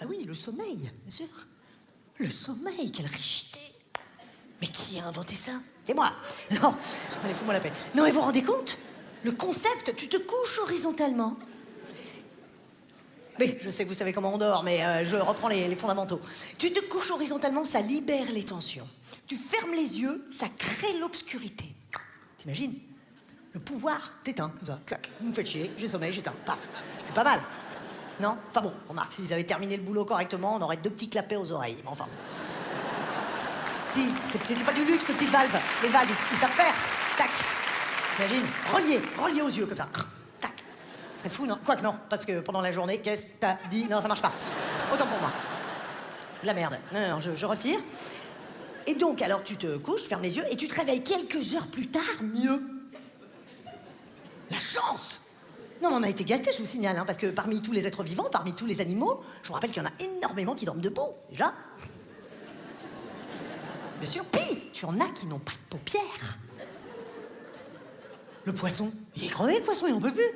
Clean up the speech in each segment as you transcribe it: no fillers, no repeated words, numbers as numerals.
Ah oui, le sommeil, bien sûr. Le sommeil, quelle richesse. Mais qui a inventé ça? C'est moi. Non, allez, fous-moi la paix. Non, mais vous vous rendez compte? Le concept, tu te couches horizontalement. Oui, je sais que vous savez comment on dort, mais je reprends les fondamentaux. Tu te couches horizontalement, ça libère les tensions. Tu fermes les yeux, ça crée l'obscurité. T'imagines? Le pouvoir t'éteint, comme ça, clac. Vous me faites chier, j'ai sommeil, j'éteins, paf. C'est pas mal. Non? Enfin bon, remarque, s'ils avaient terminé le boulot correctement, on aurait 2 petits clapets aux oreilles, mais enfin... Si, c'était pas du luxe, les petites valves. Les valves, ils savent faire. Tac. Imagine, relié aux yeux, comme ça. Tac. Ce serait fou, non? Quoique non, parce que pendant la journée, qu'est-ce que t'as dit? Non, ça marche pas. Autant pour moi. De la merde. Non, je retire. Et donc, alors, tu te couches, tu fermes les yeux, et tu te réveilles quelques heures plus tard, mieux. La chance! Non, mais on a été gâtés, je vous signale, hein, parce que parmi tous les êtres vivants, parmi tous les animaux, je vous rappelle qu'il y en a énormément qui dorment debout, déjà. Bien sûr, puis, tu en as qui n'ont pas de paupières. Le poisson, il est crevé, le poisson, il en peut plus.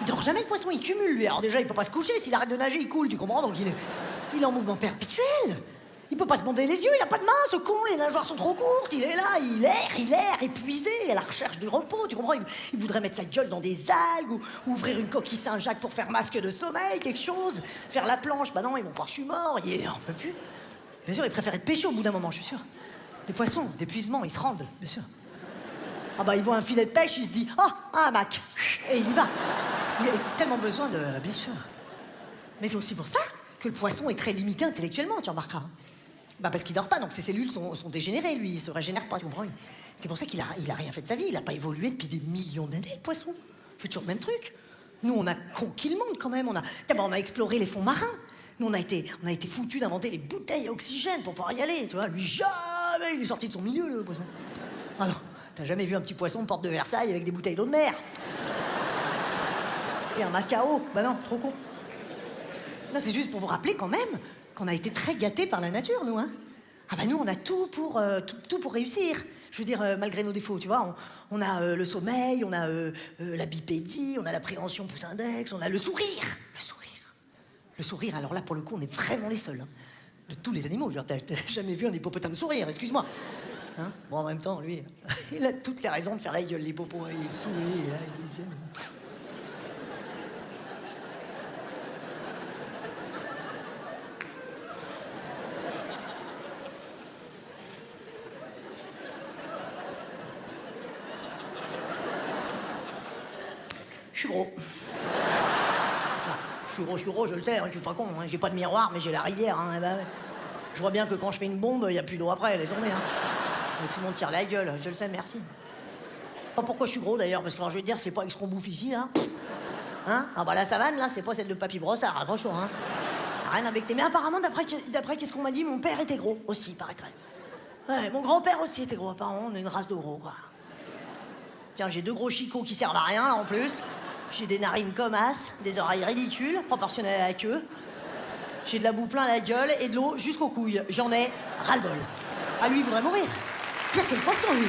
Il dort jamais, le poisson, il cumule, lui. Alors déjà, il peut pas se coucher, s'il arrête de nager, il coule, tu comprends? Donc il est en mouvement perpétuel. Il peut pas se bander les yeux, il a pas de main, ce con, les nageoires sont trop courtes, il est là, il erre, épuisé, à la recherche du repos, tu comprends? Il voudrait mettre sa gueule dans des algues, ou ouvrir une coquille Saint-Jacques pour faire masque de sommeil, quelque chose, faire la planche, bah non, ils vont croire que je suis mort, il en peut plus. Bien sûr, il préfère être pêché au bout d'un moment, je suis sûr. Les poissons, d'épuisement, ils se rendent, bien sûr. Ah bah, il voit un filet de pêche, il se dit « Ah, un mac !» Et il y va. Il a tellement besoin de... Bien sûr. Mais c'est aussi pour ça que le poisson est très limité intellectuellement, tu remarqueras. Bah parce qu'il dort pas, donc ses cellules sont dégénérées, lui, il se régénère pas, tu comprends? C'est pour ça qu'il a rien fait de sa vie, il a pas évolué depuis des millions d'années, le poisson. Il fait toujours le même truc. Nous, on a conquis le monde, quand même, on a exploré les fonds marins. Nous, on a été foutus d'inventer les bouteilles à oxygène pour pouvoir y aller, tu vois. Lui, jamais il est sorti de son milieu, le poisson. Alors, t'as jamais vu un petit poisson porte de Versailles avec des bouteilles d'eau de mer? Et un masque à eau? Bah non, trop con. Non, c'est juste pour vous rappeler, quand même, qu'on a été très gâtés par la nature, nous, hein. Ah bah nous, on a tout pour réussir. Je veux dire, malgré nos défauts, tu vois. On a le sommeil, on a la bipédie, on a la préhension pouce-index, on a le sourire. Le sourire, alors là, pour le coup, on est vraiment les seuls. Hein. De tous les animaux, t'as jamais vu un hippopotame sourire, excuse-moi. Hein? Bon, en même temps, lui, il a toutes les raisons de faire la gueule, l'hippopotame. Il sourit, là, Je suis gros. Je suis gros, je le sais, hein, je suis pas con, hein, j'ai pas de miroir, mais j'ai la rivière. Hein, bah, je vois bien que quand je fais une bombe, il y a plus d'eau après, laisse tomber. Hein. Et tout le monde tire la gueule, je le sais, merci. Pas pourquoi je suis gros d'ailleurs, parce que alors, je vais te dire, c'est pas avec ce qu'on bouffe ici, là. Hein? Ah bah la savane, là, c'est pas celle de Papy Brossard, accroche-toi, hein. Rien avec tes... Mais apparemment, d'après qu'est-ce qu'on m'a dit, mon père était gros aussi, paraîtrait. Ouais, mon grand-père aussi était gros, apparemment, on est une race de gros, quoi. Tiens, j'ai 2 gros chicots qui servent à rien, là, en plus. J'ai des narines comme as, des oreilles ridicules, proportionnelles à la queue. J'ai de la boue plein la gueule et de l'eau jusqu'aux couilles. J'en ai ras-le-bol. Ah, lui, il voudrait mourir. Pire que le poisson, lui.